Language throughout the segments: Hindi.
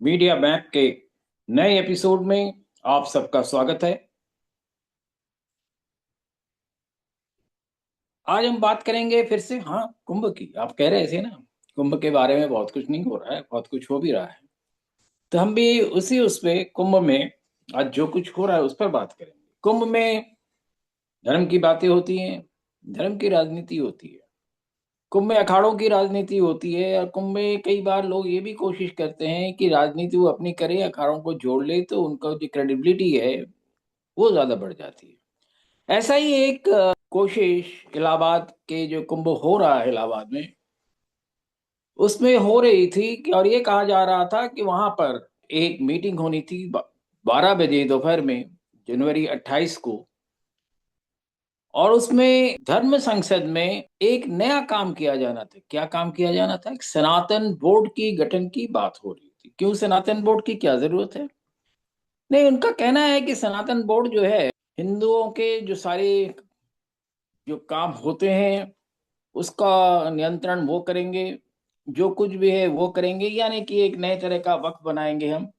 मीडिया मैप के नए एपिसोड में आप सबका स्वागत है। आज हम बात करेंगे फिर से कुंभ की। आप कह रहे थे ना, कुंभ के बारे में बहुत कुछ नहीं हो रहा है, बहुत कुछ हो भी रहा है। तो हम भी उसी उसमें कुंभ में आज जो कुछ हो रहा है उस पर बात करेंगे। कुंभ में धर्म की बातें होती हैं, धर्म की राजनीति होती है। कुंभ में अखाड़ों की राजनीति होती है और कुंभ में कई बार लोग ये भी कोशिश करते हैं कि राजनीति वो अपनी करे, अखाड़ों को जोड़ ले तो उनका जो क्रेडिबिलिटी है वो ज्यादा बढ़ जाती है। ऐसा ही एक कोशिश इलाहाबाद के जो कुंभ हो रहा है इलाहाबाद में, उसमें हो रही थी और ये कहा जा रहा था कि वहां पर एक मीटिंग होनी थी 12 बजे दोपहर में, जनवरी 28 को। और उसमें धर्म संसद में एक नया काम किया जाना था। क्या काम किया जाना था? एक सनातन बोर्ड की गठन की बात हो रही थी। क्यों सनातन बोर्ड की क्या जरूरत है? नहीं, उनका कहना है कि सनातन बोर्ड जो है, हिंदुओं के जो सारे जो काम होते हैं उसका नियंत्रण वो करेंगे, जो कुछ भी है वो करेंगे। यानी कि एक नए तरह का वक्फ बनाएंगे हम,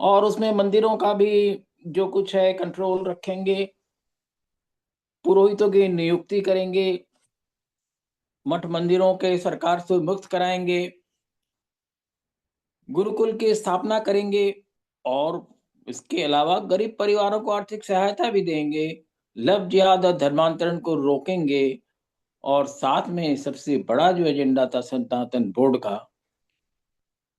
और उसमें मंदिरों का भी जो कुछ है कंट्रोल रखेंगे, पुरोहितों की नियुक्ति करेंगे, मठ मंदिरों के सरकार से मुक्त कराएंगे, गुरुकुल की स्थापना करेंगे, और इसके अलावा गरीब परिवारों को आर्थिक सहायता भी देंगे, लव जिहाद और धर्मांतरण को रोकेंगे। और साथ में सबसे बड़ा जो एजेंडा था सनातन बोर्ड का,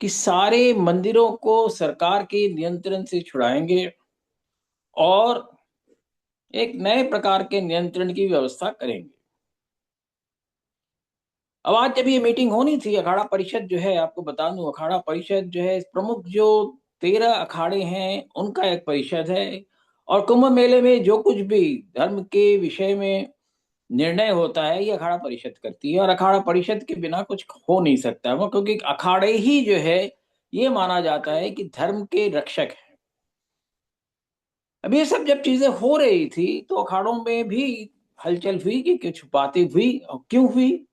कि सारे मंदिरों को सरकार के नियंत्रण से छुड़ाएंगे और एक नए प्रकार के नियंत्रण की व्यवस्था करेंगे। अब आज जब ये मीटिंग होनी थी, अखाड़ा परिषद जो है, आपको बता दूं, अखाड़ा परिषद जो है प्रमुख जो 13 अखाड़े हैं उनका एक परिषद है। और कुंभ मेले में जो कुछ भी धर्म के विषय में निर्णय होता है ये अखाड़ा परिषद करती है, और अखाड़ा परिषद के बिना कुछ हो नहीं सकता है वो, क्योंकि अखाड़े ही जो है ये माना जाता है कि धर्म के रक्षक है। अब ये सब जब चीजें हो रही थी तो अखाड़ों में भी हलचल हुई कि कुछ बातें हुई, और क्यों हुई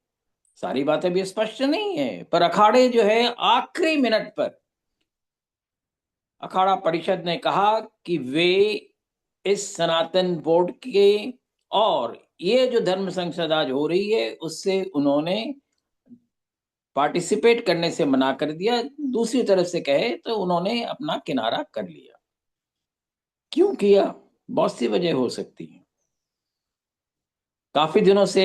सारी बातें भी स्पष्ट नहीं है। पर अखाड़े जो है आखिरी मिनट पर अखाड़ा परिषद ने कहा कि वे इस सनातन बोर्ड के और ये जो धर्म संसद आज हो रही है उससे उन्होंने पार्टिसिपेट करने से मना कर दिया। दूसरी तरफ से कहे तो उन्होंने अपना किनारा कर लिया। क्यों किया? बहुत सी वजह हो सकती है। काफी दिनों से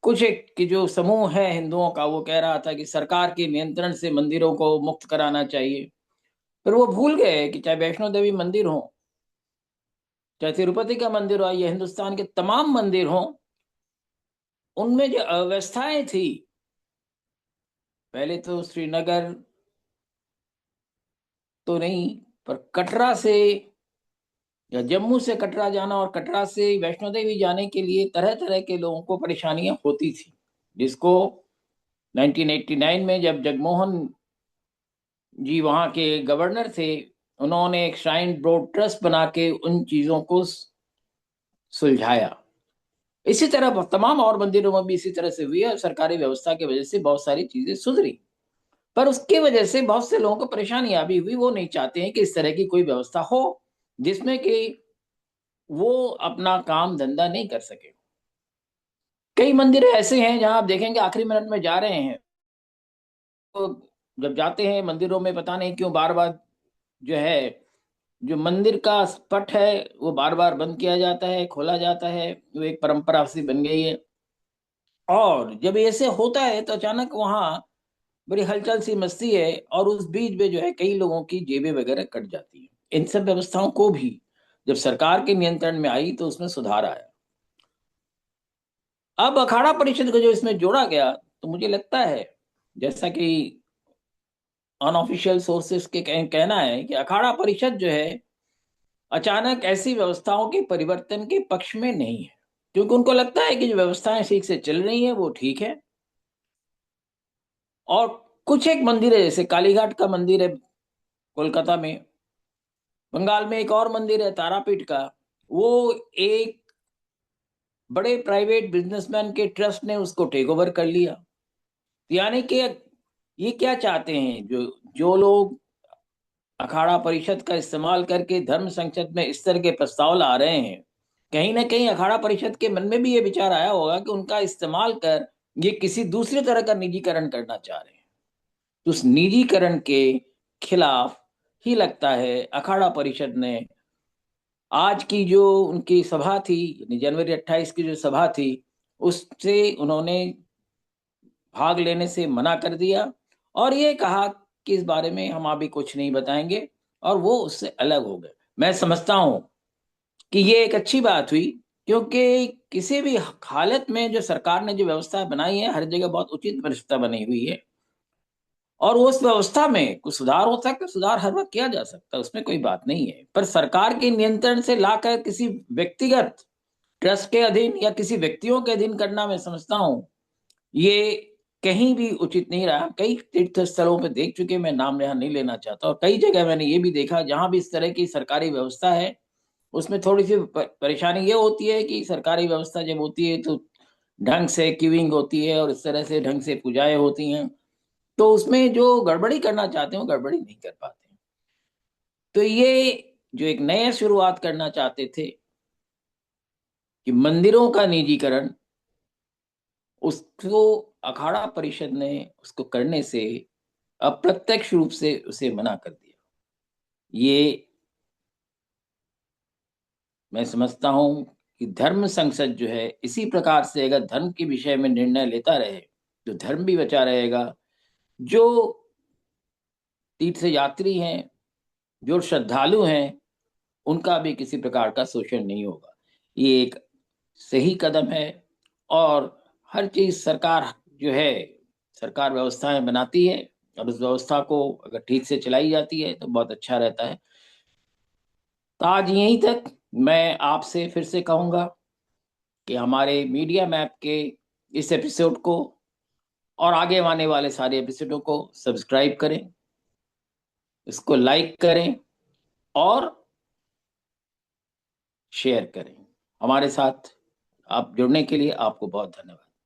कुछ एक कि जो समूह है हिंदुओं का वो कह रहा था कि सरकार के नियंत्रण से मंदिरों को मुक्त कराना चाहिए। फिर वो भूल गए कि चाहे वैष्णो देवी मंदिर हो, चाहे तिरुपति का मंदिर हो, या हिंदुस्तान के तमाम मंदिर हो, उनमें जो अव्यवस्थाएं थी, पहले तो श्रीनगर तो नहीं, पर कटरा से या जम्मू से कटरा जाना और कटरा से वैष्णो देवी जाने के लिए तरह तरह के लोगों को परेशानियां होती थी, जिसको 1989 में जब जगमोहन जी वहाँ के गवर्नर थे, उन्होंने एक श्राइन बोर्ड ट्रस्ट बना के उन चीजों को सुलझाया। इसी तरह तमाम और मंदिरों में भी इसी तरह से हुई है, और सरकारी व्यवस्था की वजह से बहुत सारी चीजें सुधरी। पर उसकी वजह से बहुत से लोगों को परेशानियां भी हुई। वो नहीं चाहते हैं कि इस तरह की कोई व्यवस्था हो जिसमें कि वो अपना काम धंधा नहीं कर सके। कई मंदिर ऐसे हैं जहां आप देखेंगे आखिरी मिनट में जा रहे हैं, तो जब जाते हैं मंदिरों में पता नहीं क्यों बार बार जो है, जो मंदिर का पट है वो बार बार बंद किया जाता है, खोला जाता है। वो एक परंपरा सी बन गई है। और जब ऐसे होता है तो अचानक वहां बड़ी हलचल सी मस्ती है, और उस बीच में जो है कई लोगों की जेबें वगैरह कट जाती हैं। इन सब व्यवस्थाओं को भी जब सरकार के नियंत्रण में आई तो उसमें सुधार आया। अब अखाड़ा परिषद को जो इसमें जोड़ा गया, तो मुझे लगता है, जैसा कि अनऑफिशियल सोर्सेस के कहना है, कि अखाड़ा परिषद जो है अचानक ऐसी व्यवस्थाओं के परिवर्तन के पक्ष में नहीं है, क्योंकि उनको लगता है कि जो व्यवस्थाएं ठीक से चल रही हैं वो ठीक है। और कुछ एक मंदिर है, जैसे कालीघाट का मंदिर है कोलकाता में, बंगाल में एक और मंदिर है तारापीठ का, वो एक बड़े प्राइवेट बिजनेसमैन के ट्रस्ट ने उसको टेक ओवर कर लिया। यानी कि ये क्या चाहते हैं, जो जो लोग अखाड़ा परिषद का इस्तेमाल करके धर्म संसद में इस तरह के प्रस्ताव ला रहे हैं, कहीं ना कहीं अखाड़ा परिषद के मन में भी ये विचार आया होगा कि उनका इस्तेमाल कर ये किसी दूसरे तरह का निजीकरण करना चाह रहे हैं। तो उस निजीकरण के खिलाफ ही लगता है अखाड़ा परिषद ने आज की जो उनकी सभा थी, यानी जनवरी 28 की जो सभा थी, उससे उन्होंने भाग लेने से मना कर दिया और ये कहा कि इस बारे में हम अभी कुछ नहीं बताएंगे, और वो उससे अलग हो गए। मैं समझता हूं कि ये एक अच्छी बात हुई, क्योंकि किसी भी हालत में जो सरकार ने जो व्यवस्था बनाई है, हर जगह बहुत उचित व्यवस्था बनी हुई है, और उस व्यवस्था में कुछ सुधार हो सकता है, सुधार हर वक्त किया जा सकता है, उसमें कोई बात नहीं है। पर सरकार के नियंत्रण से लाकर किसी व्यक्तिगत ट्रस्ट के अधीन या किसी व्यक्तियों के अधीन करना, मैं समझता हूं ये कहीं भी उचित नहीं रहा। कई तीर्थ स्थलों पे देख चुके, मैं नाम यहाँ नहीं लेना चाहता, और कई जगह मैंने ये भी देखा जहां भी इस तरह की सरकारी व्यवस्था है, उसमें थोड़ी-सी परेशानी ये होती है कि सरकारी व्यवस्था जब होती है तो ढंग से क्यूइंग होती है और इस तरह से ढंग से पूजाएँ होती हैं, तो उसमें जो गड़बड़ी करना चाहते हैं, वो गड़बड़ी नहीं कर पाते हैं। तो ये जो एक नया शुरुआत करना चाहते थे कि मंदिरों का निजीकरण, उसको अखाड़ा परिषद ने उसको करने से अप्रत्यक्ष रूप से उसे मना कर दिया। ये मैं समझता हूँ कि धर्म संसद जो है, इसी प्रकार से अगर धर्म के विषय में निर्णय लेता रहे, तो धर्म भी बचा रहेगा। जो तीर्थ यात्री हैं, जो श्रद्धालु हैं, उनका भी किसी प्रकार का शोषण नहीं होगा। ये एक सही कदम है, और हर चीज़ सरकार जो है, सरकार व्यवस्थाएँ बनाती है, और उस व्यवस्था को अगर ठीक से चलाई जाती है, तो बहुत अच्छा रहता है। तो आज यहीं तक मैं आपसे फिर से कहूँगा कि हमारे मीडिया मैप के इस एपिसोड को और आगे आने वाले सारे एपिसोडों को सब्सक्राइब करें, इसको लाइक करें और शेयर करें। हमारे साथ आप जुड़ने के लिए आपको बहुत धन्यवाद।